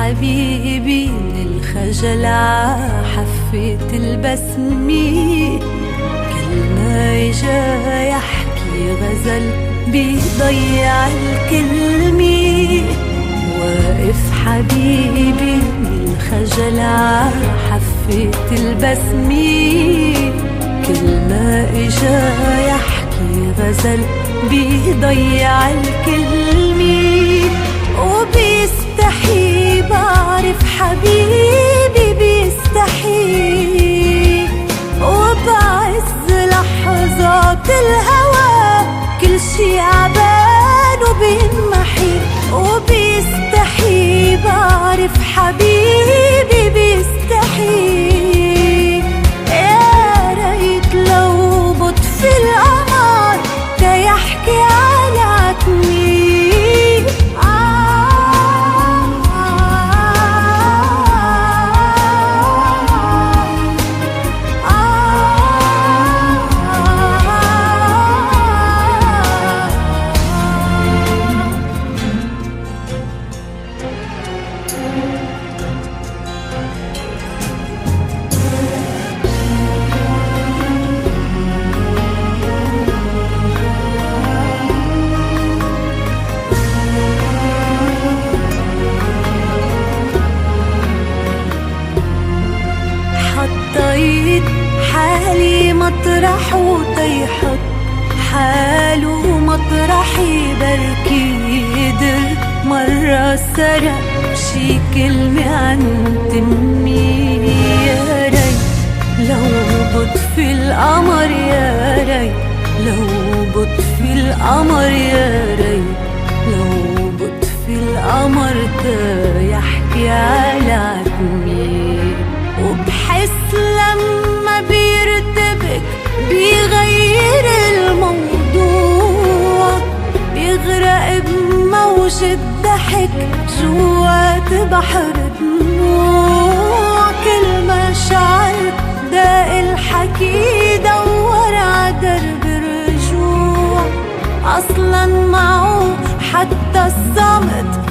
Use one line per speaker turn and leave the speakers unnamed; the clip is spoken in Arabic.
حبيبي من الخجل عحفة البسمة، كل ما إجا يحكي غزل بيضيع الكلمة. واقف حبيبي من الخجل عحفة البسمة، كل ما إجا يحكي غزل بيضيع الكلمة. وبيستحي بعرف حبيبي بيستحي، وبعز لحظات الهوى كل شي عبان وبينمحي. وبيستحي بعرف حبيبي بيستحي، يا ريت لو بطفي القمر تيحكي على عتمي. حطيت حالي مطرح وتيحط حاله مطرحي، بركي قدر مرة سرق شي كلمة عن تمي. يا ريت لو بطفي القمر، يا ريت لو بطفي القمر، يا ريت لو بطفي القمر تيحكي على عتمي. وبحس لما بيرتبك بيغير الموضوع، بيغرق بموجة ضحك جوات بحر دموع. كل ما شعر داق الحكي دور عدرب الرجوع، أصلا معه حتى الصمت